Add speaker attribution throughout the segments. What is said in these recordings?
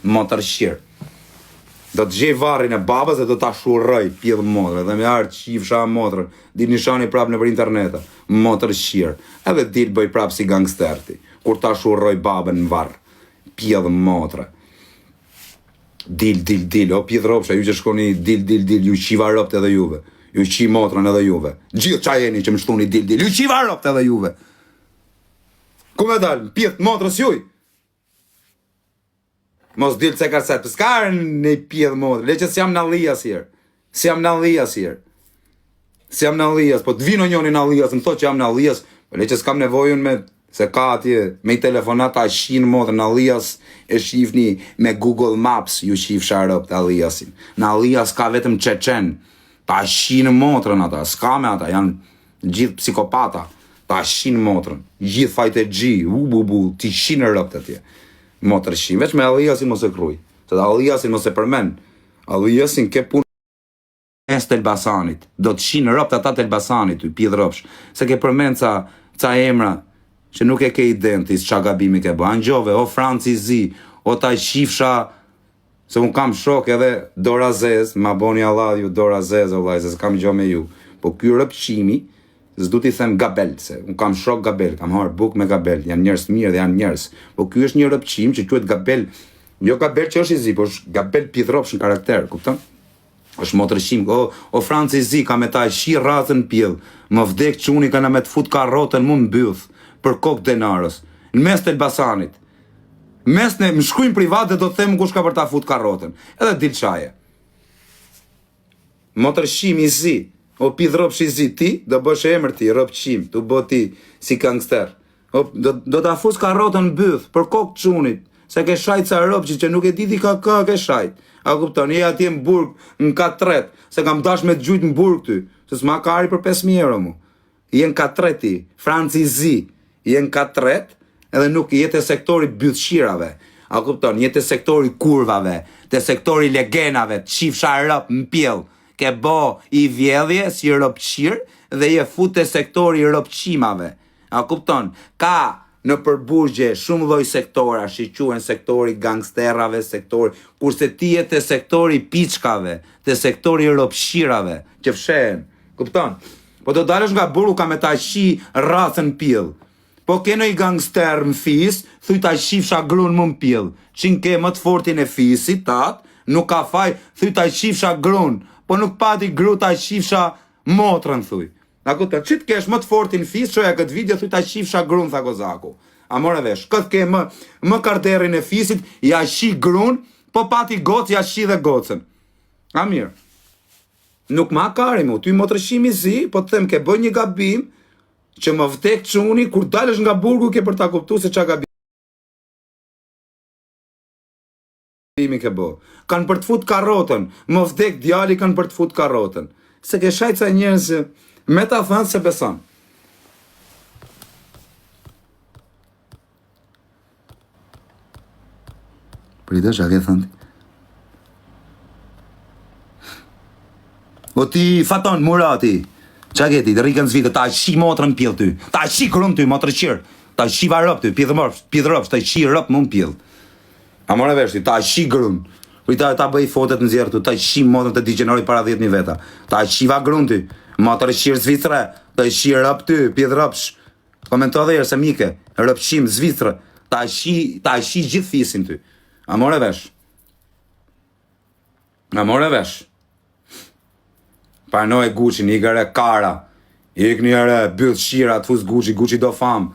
Speaker 1: motër shqirë. Do të gjej varrin e babës dhe do ta shurroj pjellë motrë. Dhe me ardë qifsha motrë, dil nishani prapë nëpër interneta, motër shqirë. Edhe dil bëj prapë si gangsterti, kur ta shurroj babën në varr, pjellë motrë. Dil, o pjedh ropsha, ju që shkoni dil, ju qiva ropt edhe juve. Ju qi motrën edhe juve. Gjithë qa jeni që më shtuni dil, ju qiva ropt edhe juve. Ku me dalë, pjedh motrës juj? Mos dilë se karset, për s'karën në pjedh motrë, le që s'jam në lijas hier. S'jam në lijas hier. S'jam në lijas, po të vino njoni në lijas, më thot që jam në lijas, le që s'kam nevojun me, se ka atje, me i telefonat a shinë motrë në lijas, e shifni me Google Maps, ju shif sharop të lijasin. Në lijas ka vetëm qeqen, ta shinë motrën ata, s'ka me ata, janë gjithë psikopata, ta shinë motrën, gjithë fajt e gji, ti shinë rëpt atje. Motër shim, veç me Aliasin mos e kruj, se da Aliasin mos e përmen, Aliasin ke punë es të Elbasanit, do të shinë ropt ata të Elbasanit, të pjedh ropsh, se ke përmen ca emra, që nuk e ke identis, qa gabimi ke bë, angjove, o Franci Zi, o ta shifsha, se unë kam shok edhe Dora Zez, ma boni Allah ju Dora Zez, o laj, se kam gjo me ju, po ky rëpqimi, s'du t'i them Gabel, se unë kam shok Gabel, kam harë buk me Gabel, janë njerës mirë dhe janë njerës, po ky është një rëpqim që quhet Gabel, jo Gabel që është i zi, po është Gabel pjedhropsh në karakter, kupton? është motërshim, o Franci Zi, ka me ta shi ratën pjell, më vdek që unë i kana me të fut karotën mu në byth, për kokë denarës, në mes të Elbasanit, mes në më shkujnë privat dhe do të them kush ka për ta fut karotën, edhe dil qaje. Motërshim i Zi, o pidh ropsh i Zi, ti do bësh emër ti, ropshim, tu bë ti si gangster. Do ta fus karrotën në byth, për kokë çunit, se ke shajt sa ropshi që nuk e diti ka ke shajt. A kupton, je atje në burg, në katret, se kam dash me të gjujt në burg ty, se s'ma kari për 5.000 euro mu. Je në katret ti, Franci Zi, je në katret, edhe nuk jetë e sektori bythshirave. A kupton, jetë e sektori kurvave, te sektori legenave, të shifsha rëp në pjell. Ke bo i vjedhje si ropqir dhe je fut e sektori ropqimave. A kupton, ka në përburgje shumë lloj sektora, shi quhen sektori gangsterave, sektori, kurse ti je te sektori piçkave, te sektori ropqirave, që fshen, kupton? Po do dalësh nga burgu ka me ta shi racën pjell. Po keno i gangster më fis, thuj ta shifsha grun më pjell. Qin ke më të fortin e fisit, tat, nuk ka faj, thuj ta shifsha grun. Po nuk pati gru ta shifsha motrën, thuj. A kupton, që të kesh më të fortin fis, çoja këtë video, thuj ta shifsha grun, tha Kozaku. A more vesh, këtë ke më karterin e fisit, ja shi grun, po pati gocë, ja shi dhe gocën. A mirë. Nuk ma kari mu, ty motërshimi Zi, po të them ke bëj një gabim, që më vdek çuni, kur dalësh nga burgu ke për ta kuptu se qa gabim. Ke bo. Kanë për të fut karrotën, më vdek djali kanë për të fut karrotën. Se ke shajt sa njerëz me ta thënë se beson. Pritesh, a ke thënë? O ti Faton Murati, qa ke ti, të rikën zvitë, ta shi motrën pjell ty, ta shi kërën ty, motrë qirë, ta shi varop ty, pjedhropsh, ta shi rëp më pjell. A more vesh ti, ta shi grun. Ta bëj fotet në zjerë tu, ta shi motrën të digjenori para 10.000 veta. Ta shi va grun ty, motrë qirë Zvicre, ta shi rëp ty, pjedhropsh. Komento dhe jërë se mike, rëpshim Zvicre, ta shi gjithë fisin ty. A more vesh. A more vesh. Parnoj Gucci, një gëre kara, ik një ere byth shira, të fus Gucci do fam.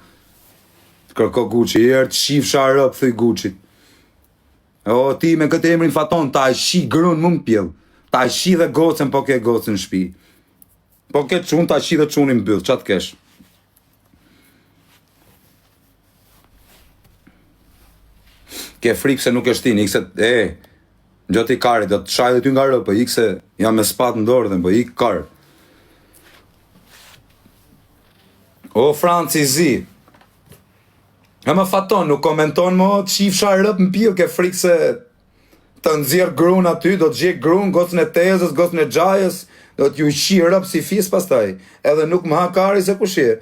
Speaker 1: Kërko Gucci, jërë të shifsha rëp, thuj Gucci. O, ti me këtë emrin Faton, ta shi grun më pjell, ta shi dhe gocën, po ke gocën në shpi. Po ke çun, ta shi dhe çunin byll, qa të kesh? Ke frikë se nuk është ti, ikse, gjoti kari, do të shaj dhe ty nga rë, po ikse, jam me spat në dorë dhe, po ik karë. O, Franci Zi, e më Faton, nuk komenton më të shifsha rëp në pjell, ke frikë se të nëzirë grun aty, do të gjek grun, gocën e tezës, gocën e gjajës, do të ju shi rëp si fis pastaj, edhe nuk më hakari se kushje.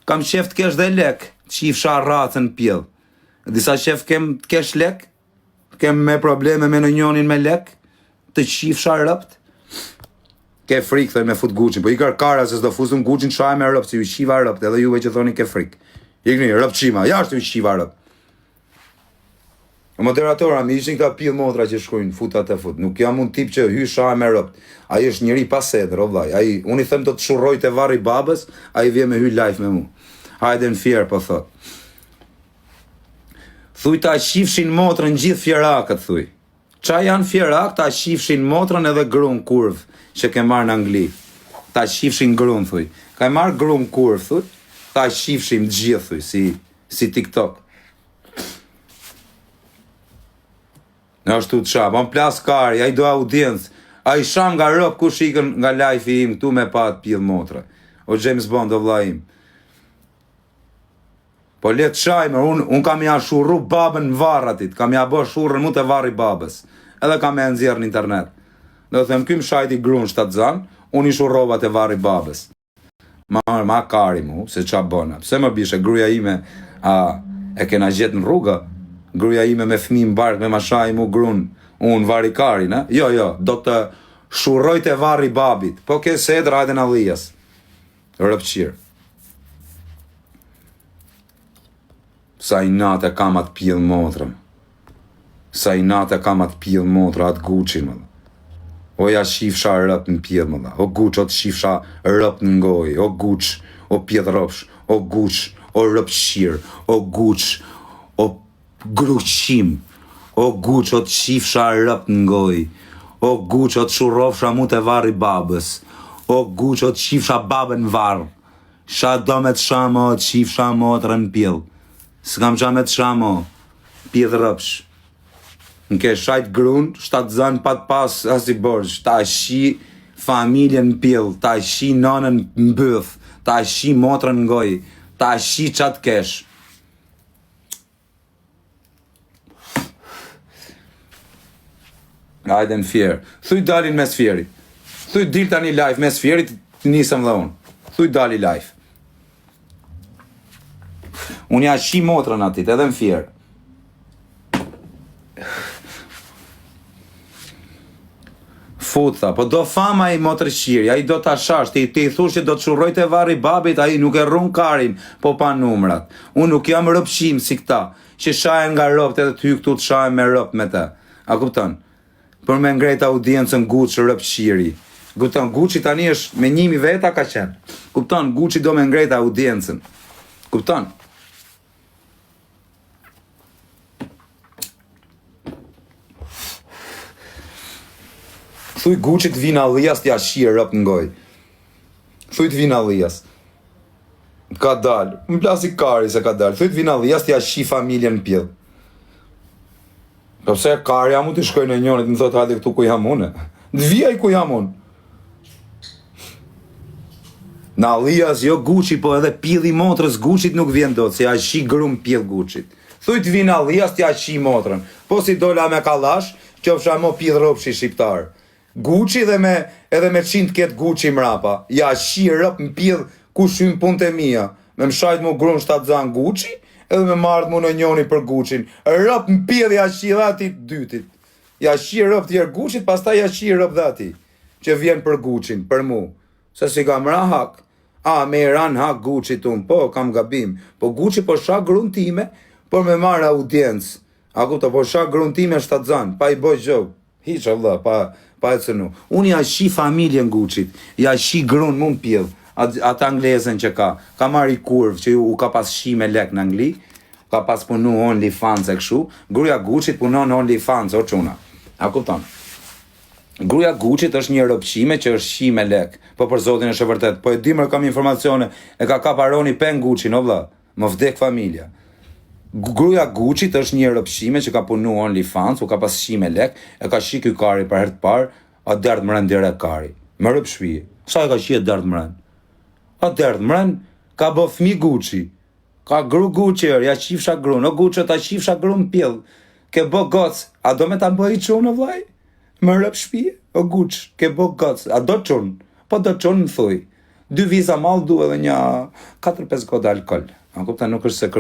Speaker 1: Kam shef të kesh dhe lek, të shifsha racën në pjell. Disa shef kem të kesh lek, kem me probleme me në njonin me lek, të qifsha rëpt, ke frikë, thënë me fut Gucci, po i kara se s'do fuzëm Gucci në shaj me rëpt, si ju qiva rëpt, edhe juve që thoni ke frikë. Ikni, rëpt qima, jashtë ju qiva rëpt. Moderatora, mi ishin këta pillë motra që shkojnë, futat e fut. Nuk jam unë tip që hy shaj me rëpt. Ai është njëri pasedër, o vllaj. Unë i them të shurroj të varri babës, ai vje me hy live me mu. Hajde në fjerë, po thot. Thuj ta shifshin motrën gjithë fjerakët, thuj. Qa janë fjerak, ta shifshin motrën edhe grun kurv, që ke marrë në Angli. Ta shifshin grun, thuj. Ka marrë grun kurv, thuj. Ta shifshin gjithë, thuj, si TikTok. Në është të qa, më plas kari, a i do audiencë, a i sham nga rëp ku shikën nga live i im, këtu me pat pjellë motra. O James Bond, o vla im. Po letë shajmer, unë kam ja shurru babën në varratit, kam ja bë shurrën mu të varri babës, edhe kam e nëzirë në internet. Do them, kym shajti grun shtatë zanë, unë i shurrova të varri babës. Ma kari mu, se qa bëna. Pse më bishe, gruja ime, e kena gjetë në rruga, gruja ime me fëmi më bark, me ma shaj mu grun, unë vari kari, ne? Jo, do të shurroj të varri babit, po ke sedra edhe në lijas. Rëpqirë. Sa i natë e kam atë pjellë motrëm. Sa i natë e kam atë pjellë motrë, atë Gucci, më dhe. O ja shifsha rëp në pjellë, më dhe. O Gucci, o të shifsha rëp në ngoj. O Gucci, o pjellë rëpsh. O Gucci, o rëpshirë. O Gucci, o gruqim. O Gucci, o të shifsha rëp në ngoj. O Gucci, o të shurrofsha mu të varri babës. O Gucci, o të shifsha babën varë. Sha do me të shamo, o të shifsha motrën në pjellë. S'kam qa me të shamo, pjedh rëpsh. Nke shajt grun, shtatë zanë pat pas as i borgj, ta shi familjen në pjellë, ta shi nanën në bëth, ta shi motrën në goj, ta shi qatë kesh. Hajde në fjerë. Thuj dalin mes fjerit. Thuj dil tani live mes fjerit, nisëm dhe unë. Thuj dali live. Unë ja shi motrën atit, edhe në fjerë. Futha, po do fama i motrë shqiri, a i do të ashash, ti i thush që do të shurroj të varri babit, a i nuk e rrun karin, po pa numrat. Unë nuk jam rëpshim si këta, që shajen nga rëpt edhe të hy këtu të shajen me rëpt me te. A kupton? Për me ngrejt audiencën Gucci rëpshiri. Kupton, Gucci tani është me njimi veta ka qenë. Kupton, Gucci do me ngrejt audiencën. Kupton? Thuj Gucci të vina lijas t'ja shirë rëp në goj. Thuj të vina lijas. Ka dalë. Më plasi kari se ka dalë. Thuj të vina lijas t'ja shi familjen në pjellë. Përse kari amu t'i shkoj në njënit më thotë hajde këtu ku jam une. D'vijaj ku jam unë. Na lijas jo Gucci, po edhe pjellë i motrës Gucci nuk vjen do, se ja shi grum pjellë Gucci. Thuj të vina lijas t'ja shi motrën. Po si dola me kalash, qofsha mo pjellë rëpshi shqiptarë. Gucci edhe me 100 ketë Gucci mrapa. Ja shi rëp në pjellë ku shumë punë të mija. Me më shajt mu grun shtatë zanë Gucci, edhe me mardh mu në njoni për Guccin. Rëp në pjellë ja shi dhe ati dytit. Ja shi rëp tjerë Guccit, pasta ja shi rëp dhe ati. Që vjen për Guccin, për mu. Se si kam ra hak. Me ran hak Gucci tunë, po kam gabim. Po Gucci po shak grun time, por me marrë audiencë. A kupto, po shak grun time shtatë zanë, pa i boj gjok. Hiqa vla, pa e cënu. Unë ja shi familjen Guccit, ja shi grun mund pjellë, atë anglezen që ka marri kurv, që u ka pas shi me lek në Angli, ka pas punu OnlyFans e këshu, gruja Guccit punon OnlyFans, o quna. A kupton? Gruja Guccit është një rëpqime që është shi me lek, po për zotin është e vërtet, po e dimër kam informacione, e ka paroni pen Gucci, no vla, më vdek familja. Gruja Guccit është një rëpshime që ka punu OnlyFans, u ka pas shi me lek, e ka shi kjo kari për herë të parë, a derdë mërën direkt kari. Me rëpshvije. Sa e ka shi e derdë mërën? A derdë mërën, ka bë fmi Gucci. Ka gru Gucci, ja qifsha gru, në Gucci ta qifsha gru në pjellë. Ke bë gocë, a do me ta bëj qunë në vlaj? Me rëpshvije, o Gucci, ke bë gocë, a do qunë? Po do qunë më thuj. 2 viza malë du edhe një 4-5 gotë alkohol. A kupta nuk është se